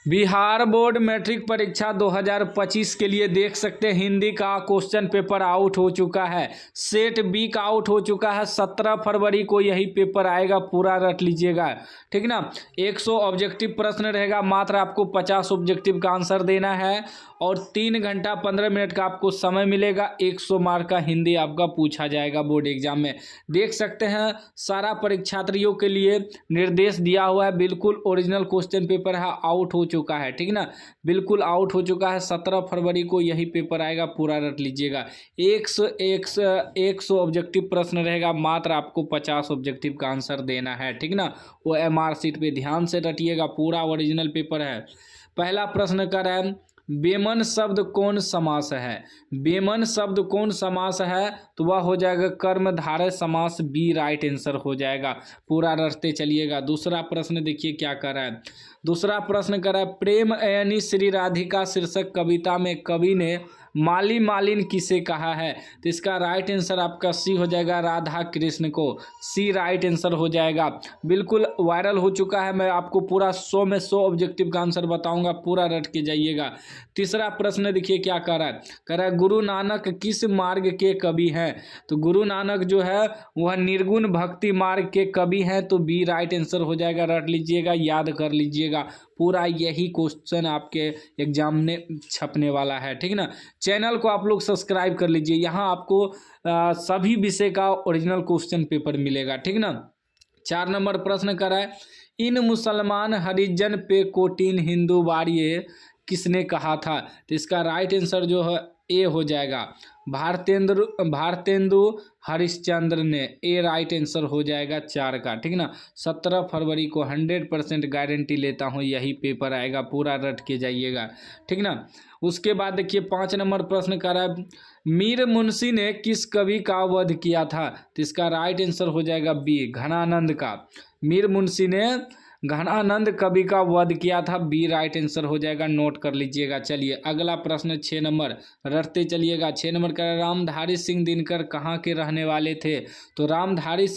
Bihar board matric परीक्षा 2025 के लिए देख सकते हैं हिंदी का क्वेश्चन पेपर आउट हो चुका है। सेट बी का आउट हो चुका है। 17 फरवरी को यही पेपर आएगा, पूरा रट लीजिएगा, ठीक ना। 100 ऑब्जेक्टिव प्रश्न रहेगा, मात्र आपको 50 ऑब्जेक्टिव का आंसर देना है और 3 घंटा 15 मिनट का आपको समय मिलेगा। 100 मार्क का हिंदी आपका पूछा जाएगा बोर्ड एग्जाम में। देख सकते हैं सारा परीक्षार्थियों के लिए निर्देश दिया हुआ है, बिल्कुल ओरिजिनल क्वेश्चन पेपर है, आउट हो चुका है, ठीक ना, बिल्कुल आउट हो चुका है। 17 फरवरी को यही पेपर आएगा, पूरा रट लीजिएगा। 100 ऑब्जेक्टिव प्रश्न रहेगा, मात्र आपको 50 ऑब्जेक्टिव का आंसर देना है, ठीक ना। वो MR सीट पे ध्यान से रटिएगा, पूरा ओरिजिनल पेपर है। पहला प्रश्न कर रहा है, बेमन शब्द कौन समास है। बेमन शब्द कौन समास है, तो वह हो जाएगा कर्मधारय समास, बी राइट आंसर हो जाएगा, पूरा रटते चलिएगा। दूसरा प्रश्न देखिए क्या कर रहा है। दूसरा प्रश्न कर रहा है, प्रेम यानी श्री राधिका शीर्षक कविता में कवि ने माली मालिन किसे कहा है, तो इसका राइट आंसर आपका सी हो जाएगा, राधा कृष्ण को, सी राइट आंसर हो जाएगा। बिल्कुल वायरल हो चुका है, मैं आपको पूरा 100 में 100 ऑब्जेक्टिव का आंसर बताऊंगा, पूरा रट के जाइएगा। तीसरा प्रश्न देखिए क्या कर रहा है, कह रहा है गुरु नानक किस मार्ग के कवि हैं, तो गुरु नानक जो है वह निर्गुण भक्ति मार्ग के कवि हैं, तो बी राइट आंसर हो जाएगा, रट लीजिएगा, याद कर लीजिएगा, पूरा यही क्वेश्चन आपके एग्जाम में छपने वाला है, ठीक ना। चैनल को आप लोग सब्सक्राइब कर लीजिए, यहाँ आपको सभी विषय का ओरिजिनल क्वेश्चन पेपर मिलेगा, ठीक ना। 4 नंबर प्रश्न करा है, इन मुसलमान हरिजन पे कोटिन हिंदू वारिये किसने कहा था, तो इसका राइट आंसर जो है ए हो जाएगा, भारतेंदु हरिश्चंद्र ने, ए राइट आंसर हो जाएगा 4 का, ठीक ना। 17 फरवरी को 100% गारंटी लेता हूँ यही पेपर आएगा, पूरा रट के जाइएगा, ठीक ना। उसके बाद देखिए 5 नंबर प्रश्न कर रहा है, मीर मुंशी ने किस कवि का वध किया था, तो इसका राइट आंसर हो जाएगा बी घनानंद का। मीर मुंशी ने घनानंद कवि का वध किया था, बी राइट आंसर हो जाएगा, नोट कर लीजिएगा। चलिए अगला प्रश्न 6 नंबर रटते चलिएगा। 6 नंबर का रामधारी सिंह दिनकर कहाँ के रहने वाले थे, तो रामधारी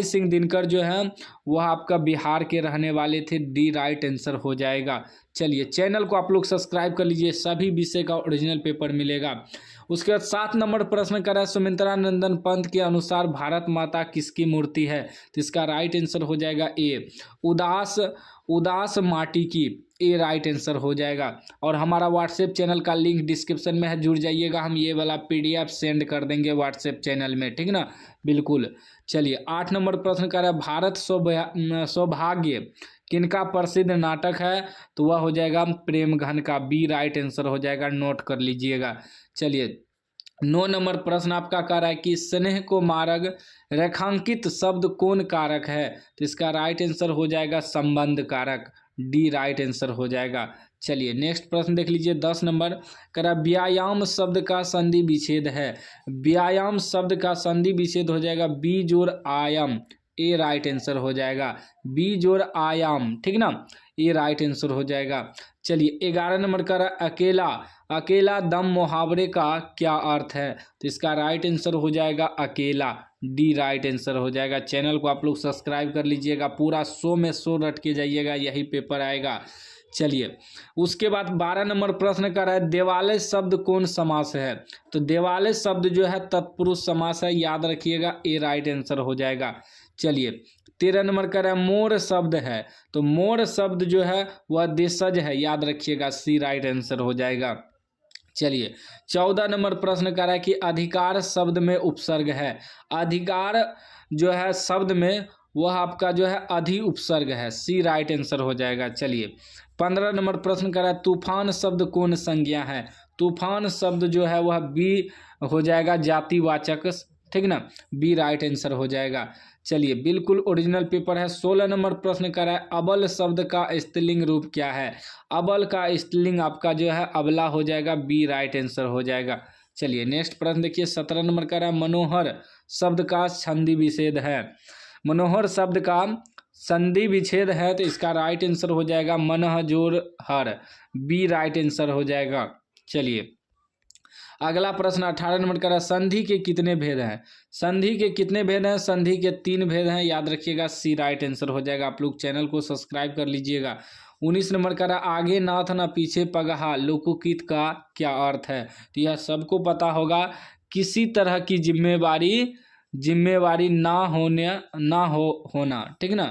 सिंह दिनकर जो है वह आपका बिहार के रहने वाले थे, डी राइट आंसर हो जाएगा। चलिए चैनल को आप लोग सब्सक्राइब कर लीजिए, सभी विषय का ओरिजिनल पेपर मिलेगा। उसके बाद 7 नंबर प्रश्न करा है, सुमित्रा नंदन पंत के अनुसार भारत माता किसकी मूर्ति है, तो इसका राइट आंसर हो जाएगा ए उदास माटी की, ए राइट आंसर हो जाएगा। और हमारा व्हाट्सएप चैनल का लिंक डिस्क्रिप्शन में है, जुड़ जाइएगा, हम ये वाला PDF सेंड कर देंगे व्हाट्सएप चैनल में, ठीक ना, बिल्कुल। चलिए 8 नंबर प्रश्न कर रहा है, भारत सौभाग्य किनका प्रसिद्ध नाटक है, तो वह हो जाएगा प्रेम घन का, बी राइट आंसर हो जाएगा, नोट कर लीजिएगा। चलिए 9 नंबर प्रश्न आपका कह रहा है कि स्नेह को मार्ग रेखांकित शब्द कौन कारक है, तो इसका राइट आंसर हो जाएगा संबंध कारक, डी राइट आंसर हो जाएगा। चलिए नेक्स्ट प्रश्न देख लीजिए 10 नंबर करा, व्यायाम शब्द का संधि विच्छेद है, व्यायाम शब्द का संधि विच्छेद हो जाएगा बी जोड़ आयाम, ए राइट आंसर हो जाएगा, बी जोड़ आयाम, ठीक ना, ये राइट आंसर हो जाएगा। चलिए 11 नंबर का अकेला दम मुहावरे का क्या अर्थ है, तो इसका राइट आंसर हो जाएगा अकेला, डी राइट आंसर हो जाएगा। चैनल को आप लोग सब्सक्राइब कर लीजिएगा, पूरा 100 में 100 रट के जाइएगा, यही पेपर आएगा। चलिए उसके बाद 12 नंबर प्रश्न कर रहा है, देवालय शब्द कौन समास है, तो देवालय शब्द जो है तत्पुरुष समास है, याद रखिएगा, ए राइट आंसर हो जाएगा। चलिए 13 नंबर का है मोर शब्द है, तो मोर शब्द जो है वह देशज है, याद रखिएगा, सी राइट आंसर हो जाएगा। चलिए 14 नंबर प्रश्न कर रहा है कि अधिकार शब्द में उपसर्ग है, अधिकार जो है शब्द में वह आपका जो है अधि उपसर्ग है, सी राइट आंसर हो जाएगा। चलिए 15 नंबर प्रश्न कर रहा है, तूफान शब्द कौन संज्ञा है, तूफान शब्द जो है वह बी हो जाएगा जातिवाचक, ठीक ना, बी राइट आंसर हो जाएगा। चलिए बिल्कुल ओरिजिनल पेपर है। 16 नंबर प्रश्न कर रहा है, अबल शब्द का स्त्रीलिंग रूप क्या है, अबल का स्त्रीलिंग आपका जो है अबला हो जाएगा, बी राइट आंसर हो जाएगा। चलिए नेक्स्ट प्रश्न देखिए 17 नंबर का रहा है, मनोहर शब्द का संधि विच्छेद है, मनोहर शब्द का संधि विच्छेद है, तो इसका राइट आंसर हो जाएगा मनह जोड़ हर, बी राइट आंसर हो जाएगा। चलिए अगला प्रश्न 18 नंबर का, संधि के कितने भेद हैं, संधि के कितने भेद हैं, संधि के 3 भेद हैं, याद रखिएगा, सी राइट आंसर हो जाएगा। आप लोग चैनल को सब्सक्राइब कर लीजिएगा। 19 नंबर का रहा आगे नाथ ना पीछे पगहा लोकोकित का क्या अर्थ है। तो यह सबको पता होगा, किसी तरह की जिम्मेवारी ना होना, ठीक ना।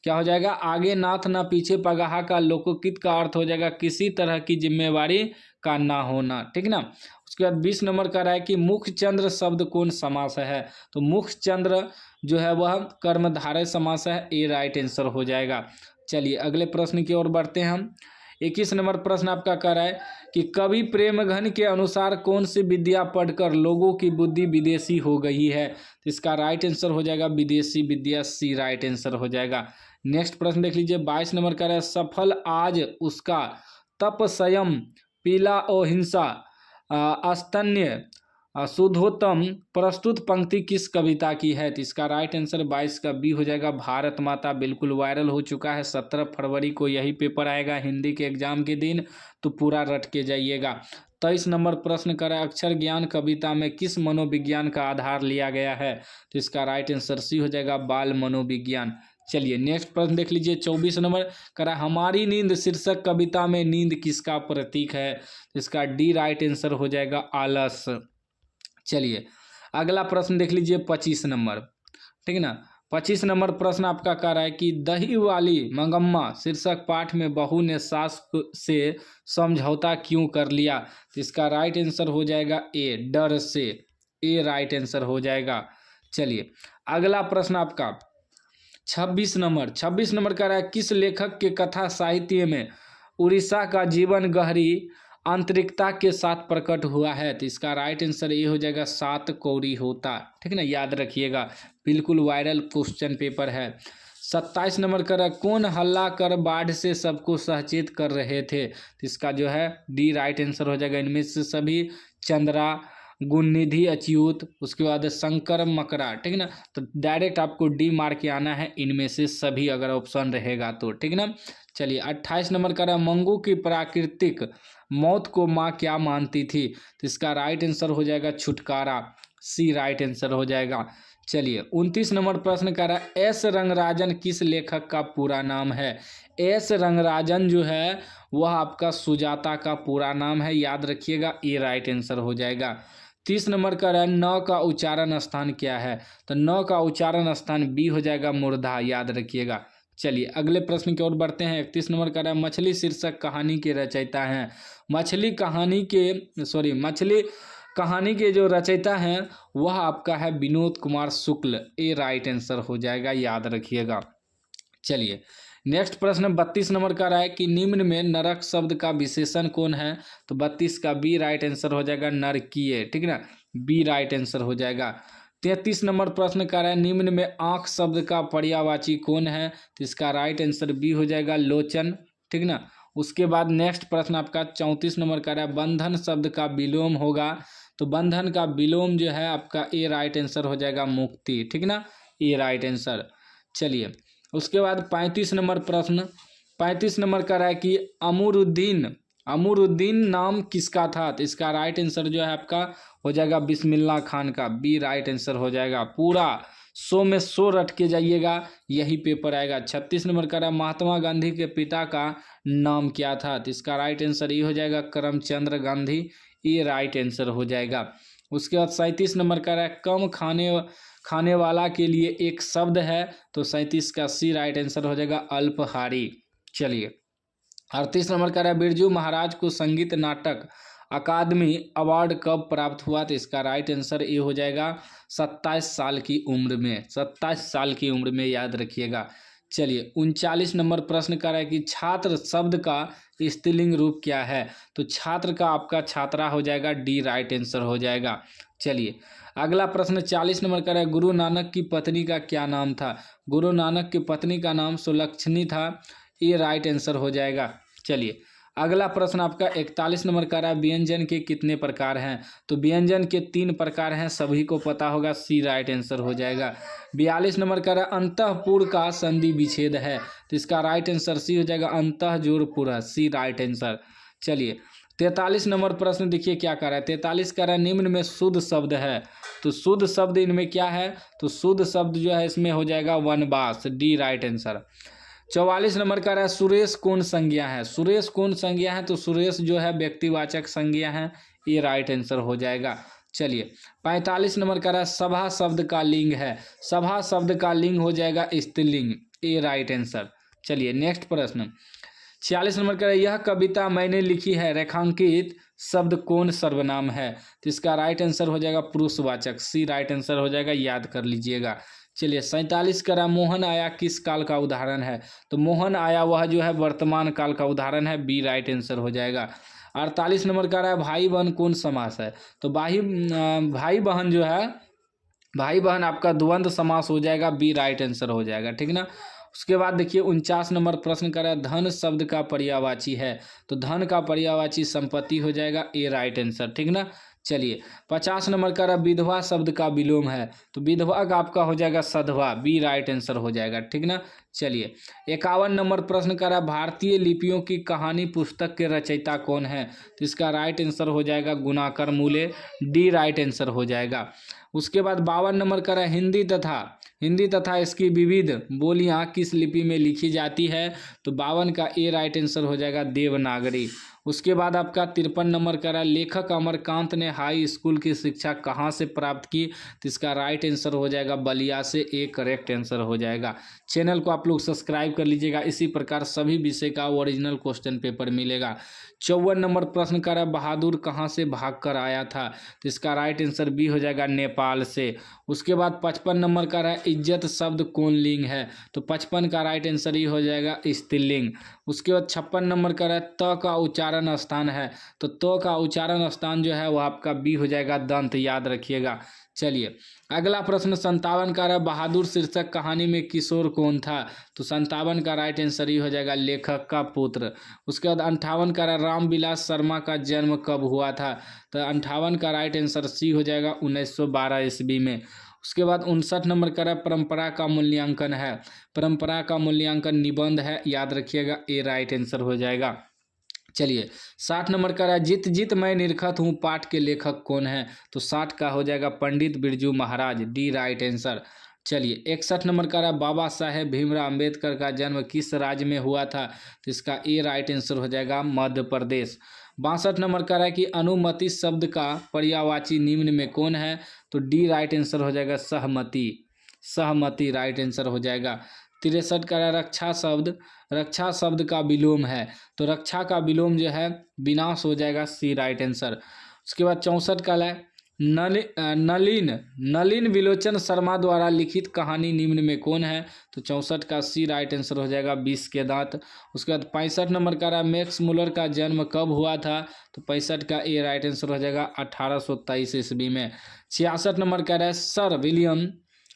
क्या हो जाएगा, आगे नाथ ना पीछे पगहा का लोकोकित का अर्थ हो जाएगा किसी तरह की जिम्मेवारी का ना होना, ठीक ना। उसके बाद 20 नंबर का रहा है कि मुखचंद्र शब्द कौन समास है। तो मुखचंद्र जो है वह कर्मधारय समास है, ए राइट आंसर हो जाएगा। चलिए अगले प्रश्न की ओर बढ़ते हैं हम। 21 नंबर प्रश्न आपका कह रहा है कि कवि प्रेमघन के अनुसार कौन सी विद्या पढ़कर लोगों की बुद्धि विदेशी हो गई है। तो इसका राइट आंसर हो जाएगा विदेशी विद्या, सी राइट आंसर हो जाएगा। नेक्स्ट प्रश्न देख लीजिए 22 नंबर का रहा है सफल आज उसका तप संयम पीला और हिंसा अस्तन्य शुद्धोत्तम प्रस्तुत पंक्ति किस कविता की है। तो इसका राइट आंसर 22 का बी हो जाएगा भारत माता। बिल्कुल वायरल हो चुका है, 17 फरवरी को यही पेपर आएगा हिंदी के एग्जाम के दिन, तो पूरा रट के जाइएगा। 23 नंबर प्रश्न करें अक्षर ज्ञान कविता में किस मनोविज्ञान का आधार लिया गया है। तो इसका राइट आंसर सी हो जाएगा बाल मनोविज्ञान। चलिए नेक्स्ट प्रश्न देख लीजिए 24 नंबर करा हमारी नींद शीर्षक कविता में नींद किसका प्रतीक है। इसका डी राइट आंसर हो जाएगा आलस। चलिए अगला प्रश्न देख लीजिए 25 नंबर, ठीक है ना। 25 नंबर प्रश्न आपका कह रहा है कि दही वाली मंगम्मा शीर्षक पाठ में बहू ने सास से समझौता क्यों कर लिया। तो इसका राइट आंसर हो जाएगा ए डर से, ए राइट आंसर हो जाएगा। चलिए अगला प्रश्न आपका 26 नंबर कह रहा है किस लेखक के कथा साहित्य में उड़ीसा का जीवन गहरी आंतरिकता के साथ प्रकट हुआ है। तो इसका राइट आंसर ये हो जाएगा सात कौड़ी होता, ठीक ना, याद रखिएगा, बिल्कुल वायरल क्वेश्चन पेपर है। 27 नंबर कर कौन हल्ला कर बाढ़ से सबको सचेत कर रहे थे। तो इसका जो है डी राइट आंसर हो जाएगा इनमें से सभी चंद्रा गुणनिधि अच्युत उसके बाद शंकर मकरा, ठीक ना। तो डायरेक्ट आपको डी मार्क के आना है इनमें से सभी अगर ऑप्शन रहेगा तो, ठीक ना। चलिए 28 नंबर का मंगू की प्राकृतिक मौत को माँ क्या मानती थी। तो इसका राइट आंसर हो जाएगा छुटकारा, सी राइट आंसर हो जाएगा। चलिए 29 नंबर प्रश्न कर रहा है एस रंगराजन किस लेखक का पूरा नाम है। एस रंगराजन जो है वह आपका सुजाता का पूरा नाम है, याद रखिएगा, ए राइट आंसर हो जाएगा। 30 नंबर का है न का उच्चारण स्थान क्या है। तो न का उच्चारण स्थान बी हो जाएगा मूर्धा, याद रखिएगा। चलिए अगले प्रश्न की ओर बढ़ते हैं। 31 नंबर का है मछली शीर्षक कहानी के रचयिता हैं। मछली कहानी के जो रचयिता हैं वह आपका है विनोद कुमार शुक्ल, ए राइट आंसर हो जाएगा, याद रखिएगा। चलिए नेक्स्ट प्रश्न 32 नंबर का रहा है कि निम्न में नरक शब्द का विशेषण कौन है। तो 32 का बी राइट आंसर हो जाएगा नरकीय, ठीक ना, बी राइट आंसर हो जाएगा। 33 नंबर प्रश्न का रहा है निम्न में आंख शब्द का पर्यायवाची कौन है। तो इसका राइट आंसर बी हो जाएगा लोचन, ठीक ना। उसके बाद नेक्स्ट प्रश्न आपका 34 नंबर का रहा है बंधन शब्द का विलोम होगा। तो बंधन का विलोम जो है आपका ए राइट आंसर हो जाएगा मुक्ति, ठीक ना, ए राइट आंसर। चलिए उसके बाद 35 नंबर प्रश्न 35 नंबर का रहा है कि अमरुद्दीन नाम किसका था। तो इसका राइट आंसर जो है आपका हो जाएगा बिस्मिल्लाह खान का, बी राइट आंसर हो जाएगा। पूरा 100 में 100 रट के जाइएगा, यही पेपर आएगा। 36 नंबर का रहा है महात्मा गांधी के पिता का नाम क्या था। तो इसका राइट आंसर ये हो जाएगा करमचंद्र गांधी, ये राइट आंसर हो जाएगा। उसके बाद 37 नंबर का रहा है कम खाने वाला के लिए एक शब्द है। तो 37 का सी राइट आंसर हो जाएगा अल्पहारी। चलिए 38 नंबर का रहा है बिरजू महाराज को संगीत नाटक अकादमी अवार्ड कब प्राप्त हुआ। तो इसका राइट आंसर ये हो जाएगा 27 साल की उम्र में, 27 साल की उम्र में, याद रखिएगा। चलिए 39 नंबर प्रश्न कर रहा है कि छात्र शब्द का स्त्रीलिंग रूप क्या है। तो छात्र का आपका छात्रा हो जाएगा, डी राइट आंसर हो जाएगा। चलिए अगला प्रश्न 40 नंबर का है गुरु नानक की पत्नी का क्या नाम था। गुरु नानक की पत्नी का नाम सुलक्षणी था, ये राइट आंसर हो जाएगा। चलिए अगला प्रश्न आपका 41 नंबर का है व्यंजन के कितने प्रकार हैं। तो व्यंजन के 3 प्रकार हैं, सभी को पता होगा, सी राइट आंसर हो जाएगा। 42 नंबर का है अंतःपुर का संधि विच्छेद है। तो इसका राइट आंसर सी हो जाएगा अंतः जोड़ पूरा, सी राइट आंसर। चलिए 43 नंबर प्रश्न देखिए क्या कर रहा है। 43 का रहा निम्न में शुद्ध शब्द है। तो शुद्ध शब्द इनमें क्या है। तो शुद्ध शब्द जो है इसमें हो जाएगा वनवास, डी राइट आंसर। 44 नंबर का रहा है सुरेश कौन संज्ञा है। सुरेश कौन संज्ञा है, तो सुरेश जो है व्यक्तिवाचक संज्ञा है, ये राइट आंसर हो जाएगा। चलिए 45 नंबर का रहा है सभा शब्द का लिंग है। सभा शब्द का लिंग हो जाएगा स्त्रीलिंग, ये राइट आंसर। चलिए नेक्स्ट प्रश्न 46 नंबर का यह कविता मैंने लिखी है, रेखांकित शब्द कौन सर्वनाम है, तो इसका राइट आंसर हो जाएगा पुरुषवाचक, सी राइट आंसर हो जाएगा, याद कर लीजिएगा। चलिए 47 का मोहन आया किस काल का उदाहरण है, तो मोहन आया वह जो है वर्तमान काल का उदाहरण है, बी राइट आंसर हो जाएगा। 48 नंबर का रहा है भाई बहन कौन समास है, तो भाई बहन जो है, भाई बहन आपका द्वंद्व समास हो जाएगा, बी राइट आंसर हो जाएगा, ठीक ना। उसके बाद देखिए 49 नंबर प्रश्न कर रहा है धन शब्द का पर्यायवाची है, तो धन का पर्यायवाची संपत्ति हो जाएगा, ए राइट आंसर, ठीक ना। चलिए 50 नंबर का रहा विधवा शब्द का विलोम है, तो विधवा का आपका हो जाएगा सधवा, बी राइट आंसर हो जाएगा, ठीक ना। चलिए 51 नंबर प्रश्न का रहा भारतीय लिपियों की कहानी पुस्तक के रचयिता कौन है, तो इसका राइट आंसर हो जाएगा गुणाकर मूले, डी राइट आंसर हो जाएगा। उसके बाद 52 नंबर का रहा हिंदी तथा इसकी विविध बोलियां किस लिपि में लिखी जाती है, तो 52 का ए राइट आंसर हो जाएगा देवनागरी। उसके बाद आपका 53 नंबर का रहा लेखक अमरकांत ने हाई स्कूल की शिक्षा कहाँ से प्राप्त की, तो इसका राइट आंसर हो जाएगा बलिया से, ए करेक्ट आंसर हो जाएगा। चैनल को आप लोग सब्सक्राइब कर लीजिएगा, इसी प्रकार सभी विषय का ओरिजिनल क्वेश्चन पेपर मिलेगा। 54 नंबर प्रश्न का रहा बहादुर कहाँ से भाग कर आया था, तो इसका राइट आंसर बी हो जाएगा नेपाल से। उसके बाद 55 नंबर का रहा इज्जत शब्द कौन लिंग है, तो 55 का राइट आंसर ही हो जाएगा स्त्रीलिंग। उसके बाद 56 नंबर का रहा त का उच्चारण स्थान है, तो त का उच्चारण स्थान जो है वो आपका बी हो जाएगा दंत, याद रखिएगा। चलिए अगला प्रश्न 57 का रहा बहादुर शीर्षक कहानी में किशोर कौन था, तो 57 का राइट आंसर ही हो जाएगा लेखक का पुत्र। उसके बाद 58 का रहा रामविलास शर्मा का जन्म कब हुआ था, तो 58 का राइट आंसर सी हो जाएगा 1912 ईस्वी में। उसके बाद 59 नंबर का रहा परंपरा का मूल्यांकन है, परंपरा का मूल्यांकन निबंध है, याद रखिएगा, ए राइट आंसर हो जाएगा। चलिए 60 नंबर का रहा जित जित मैं निरखत हूँ पाठ के लेखक कौन है, तो 60 का हो जाएगा Pandit Birju Maharaj, D right answer. चलिए 61 नंबर का रहा बाबा साहेब भीमराव अंबेडकर का जन्म किस राज्य में हुआ था, तो इसका ए राइट आंसर हो जाएगा मध्य प्रदेश। 62 नंबर का रहा कि अनुमति शब्द का पर्यायवाची निम्न में कौन है, तो डी राइट आंसर हो जाएगा सहमति, सहमति राइट आंसर हो जाएगा। 63 का रक्षा शब्द का विलोम है, तो रक्षा का विलोम जो है विनाश हो जाएगा, सी राइट आंसर। उसके बाद 64 का है नलिन विलोचन शर्मा द्वारा लिखित कहानी निम्न में कौन है, तो 64 का सी राइट आंसर हो जाएगा 20 के दांत। उसके बाद 65 नंबर का रहा मैक्स मुलर का जन्म कब हुआ था, तो 65 का ए राइट आंसर हो जाएगा 1823 ईस्वी में। 66 नंबर का रहा सर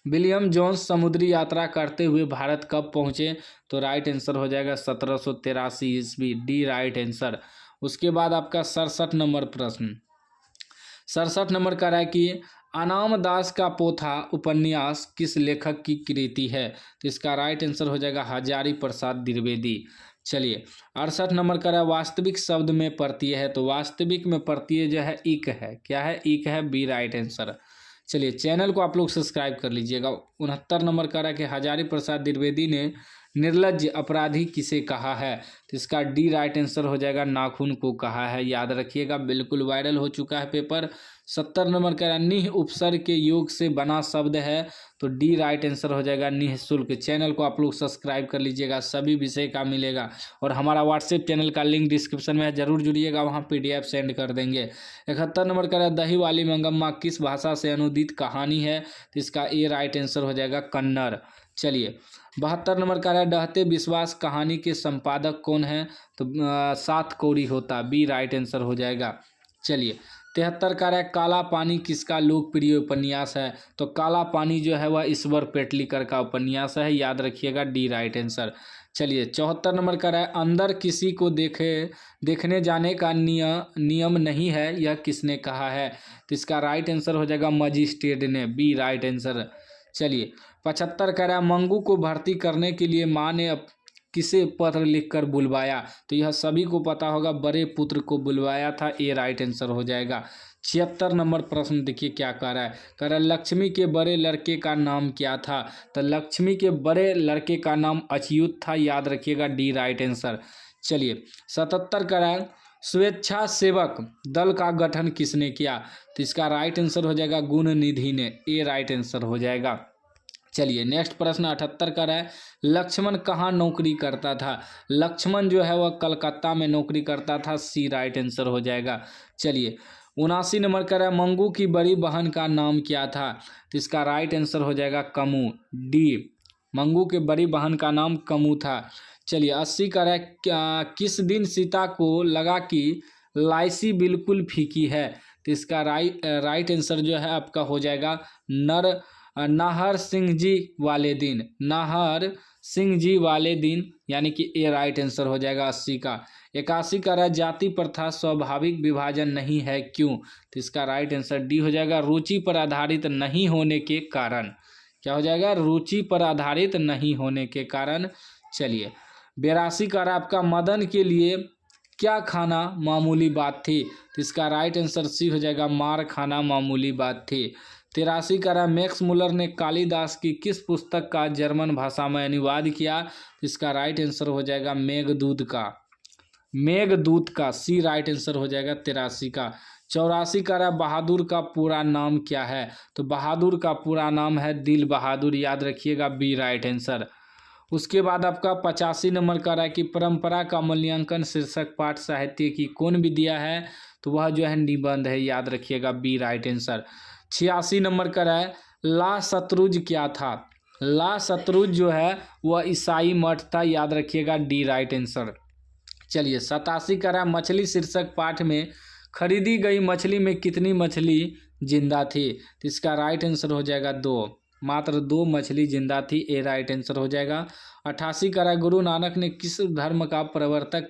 विलियम जोन्स समुद्री यात्रा करते हुए भारत कब पहुंचे, तो राइट आंसर हो जाएगा 1783 ईस्वी, डी राइट आंसर। उसके बाद आपका 67 नंबर प्रश्न 67 नंबर का रहा है कि अनाम दास का पोथा उपन्यास किस लेखक की कृति है, तो इसका राइट आंसर हो जाएगा हजारी प्रसाद द्विवेदी। चलिए 68 नंबर का रहा वास्तविक शब्द में प्रत्यय है, तो वास्तविक में प्रत्यय जो है इक है, क्या है, इक है, बी राइट आंसर। चलिए चैनल को आप लोग सब्सक्राइब कर लीजिएगा। 69 नंबर का रहा कि हजारी प्रसाद द्विवेदी ने निर्लज्ज अपराधी किसे कहा है, तो इसका डी राइट आंसर हो जाएगा नाखून को कहा है, याद रखिएगा, बिल्कुल वायरल हो चुका है पेपर। 70 नंबर का निह उपसर्ग के योग से बना शब्द है, तो डी राइट आंसर हो जाएगा निःशुल्क। चैनल को आप लोग सब्सक्राइब कर लीजिएगा, सभी विषय का मिलेगा, और हमारा व्हाट्सएप चैनल का लिंक डिस्क्रिप्शन में है, जरूर जुड़िएगा, वहाँ PDF सेंड कर देंगे। 71 नंबर का दही वाली मंगम्मा किस भाषा से अनुदित कहानी है, तो इसका ए राइट आंसर हो जाएगा कन्नड़। चलिए 72 नंबर का डहते विश्वास कहानी के संपादक कौन है, तो सात कौड़ी होता, बी राइट आंसर हो जाएगा। चलिए 73 का काला पानी किसका लोकप्रिय उपन्यास है, तो काला पानी जो है वह ईश्वर पेटलीकर का उपन्यास है, याद रखिएगा, डी राइट आंसर। चलिए 74 नंबर का अंदर किसी को देखने जाने का नियम नहीं है, यह किसने कहा है, तो इसका राइट आंसर हो जाएगा मजिस्ट्रेट ने, बी राइट आंसर। चलिए 75 कह रहा मंगू को भर्ती करने के लिए माँ ने किसे पत्र लिखकर बुलवाया? तो यह सभी को पता होगा, बड़े पुत्र को बुलवाया था, ये राइट आंसर हो जाएगा। 76 नंबर प्रश्न देखिए क्या कह रहा है। कह रहा है लक्ष्मी के बड़े लड़के का नाम क्या था? तो लक्ष्मी के बड़े लड़के का नाम अच्युत था, याद रखिएगा, डी राइट आंसर। चलिए 77 कह रहा है स्वेच्छा सेवक दल का गठन किसने किया? तो इसका राइट आंसर हो जाएगा गुण निधि ने, ए राइट आंसर हो जाएगा। चलिए नेक्स्ट प्रश्न 78 का है लक्ष्मण कहाँ नौकरी करता था? लक्ष्मण जो है वह कलकत्ता में नौकरी करता था, सी राइट आंसर हो जाएगा। चलिए 79 नंबर का है मंगू की बड़ी बहन का नाम क्या था? तो इसका राइट आंसर हो जाएगा कमू, डी, मंगू के बड़ी बहन का नाम कमू था। चलिए 80 का है किस दिन सीता को लगा कि लाइसी बिल्कुल फीकी है? तो इसका राइट आंसर जो है आपका हो जाएगा नाहर सिंह जी वाले दिन, नाहर सिंह जी वाले दिन, यानी कि ए राइट आंसर हो जाएगा 80 का। 81 का रहा जाति प्रथा स्वाभाविक विभाजन नहीं है क्यों? तो इसका राइट आंसर डी हो जाएगा रुचि पर आधारित नहीं होने के कारण। क्या हो जाएगा? रुचि पर आधारित नहीं होने के कारण। चलिए 82 का रहा आपका मदन के लिए क्या खाना मामूली बात थी? तो इसका राइट आंसर सी हो जाएगा मार खाना मामूली बात थी। 83 का रहा मैक्स मुलर ने कालिदास की किस पुस्तक का जर्मन भाषा में अनुवाद किया? तो इसका राइट आंसर हो जाएगा मेघदूत का, मेघदूत का, सी राइट आंसर हो जाएगा 83 का। 84 का रहा बहादुर का पूरा नाम क्या है? तो बहादुर का पूरा नाम है दिल बहादुर, याद रखिएगा, बी राइट आंसर। उसके बाद आपका 85 नंबर का रहा है कि परंपरा का मूल्यांकन शीर्षक पाठ साहित्य की कौन विद्या है? तो वह जो है निबंध है, याद रखिएगा, बी राइट आंसर। 86 नंबर का रहा है ला शत्रुज क्या था? ला शत्रुज जो है वह ईसाई मठ था, याद रखिएगा, डी राइट आंसर। चलिए 87 का रहा मछली शीर्षक पाठ में खरीदी गई मछली में कितनी मछली जिंदा थी? तो इसका राइट आंसर हो जाएगा 2, मात्र 2 मछली जिंदा थी, ए राइट आंसर हो जाएगा। 88 का रहा गुरु नानक ने किस धर्म का प्रवर्तन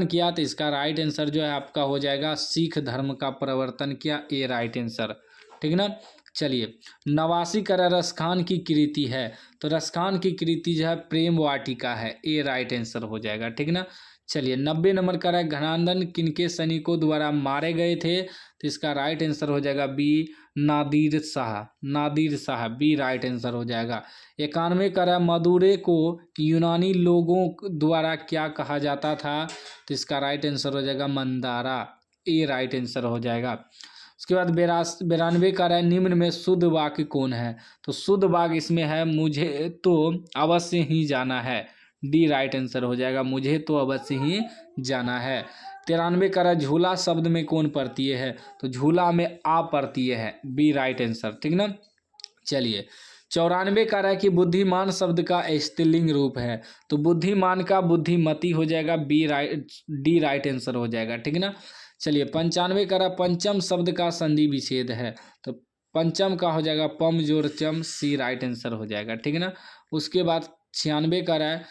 किया? तो इसका राइट आंसर जो है आपका हो जाएगा सिख धर्म का प्रवर्तन किया, ए राइट आंसर, ठीक ना। चलिए 89 का रसखान की कृति है? तो रसखान की कृति जो है प्रेम वाटिका है, ए राइट आंसर हो जाएगा, ठीक ना। चलिए 90 नंबर का है घनानंदन किनके सैनिकों द्वारा मारे गए थे? तो इसका राइट आंसर हो जाएगा B Nadir Shah, Nadir Shah, B right answer हो जाएगा। 91 का है मदुरै को यूनानी लोगों द्वारा क्या कहा जाता था? तो इसका राइट आंसर हो जाएगा मंदारा, ए राइट आंसर हो जाएगा। उसके बाद 92 का है निम्न में शुद्ध वाक्य कौन है? तो शुद्ध वाक्य इसमें है मुझे तो अवश्य ही जाना है, डी राइट आंसर हो जाएगा, मुझे तो अवश्य ही जाना है। 93 का है झूला शब्द में कौन प्रत्यय है? तो झूला में आ प्रत्यय है, बी राइट आंसर, ठीक ना। चलिए 94 का है कि बुद्धिमान शब्द का स्त्रीलिंग रूप है? तो बुद्धिमान का बुद्धिमती हो जाएगा, डी राइट आंसर हो जाएगा, ठीक ना। चलिए 95 का पंचम शब्द का संधि विच्छेद है? तो पंचम का हो जाएगा पम जोड़ चम, सी राइट आंसर हो जाएगा, ठीक ना। उसके बाद 96 का है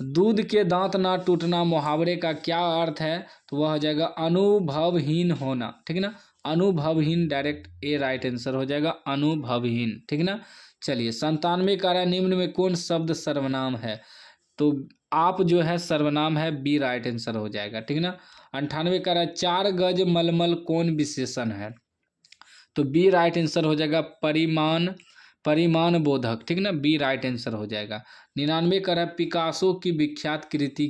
दूध के दांत ना टूटना मुहावरे का क्या अर्थ है? तो वह हो जाएगा अनुभवहीन होना, ठीक ना, अनुभवहीन, डायरेक्ट ए राइट आंसर हो जाएगा, अनुभवहीन, ठीक ना। चलिए 97 का निम्न में कौन शब्द सर्वनाम है? तो आप जो है सर्वनाम है, बी राइट आंसर हो जाएगा, ठीक ना। 98 का 4 गज मलमल कौन विशेषण है? तो बी राइट आंसर हो जाएगा परिमाण बोधक, ठीक ना, बी राइट आंसर हो जाएगा। 99 का पिकासो की विख्यात कृति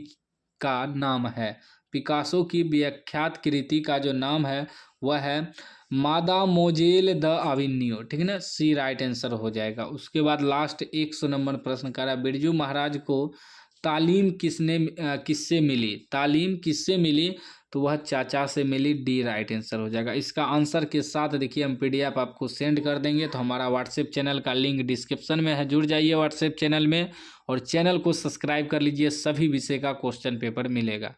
का नाम है? पिकासो की विख्यात कृति का जो नाम है वह है मादामोजेल द अवेन्यू, ठीक है ना, सी राइट आंसर हो जाएगा। उसके बाद लास्ट 100 नंबर प्रश्न का बिरजू महाराज को तालीम किससे मिली? तालीम किससे मिली? तो वह चाचा से मिली, डी राइट आंसर हो जाएगा। इसका आंसर के साथ देखिए हम PDF आपको सेंड कर देंगे। तो हमारा व्हाट्सएप चैनल का लिंक डिस्क्रिप्शन में है, जुड़ जाइए व्हाट्सएप चैनल में और चैनल को सब्सक्राइब कर लीजिए, सभी विषय का क्वेश्चन पेपर मिलेगा।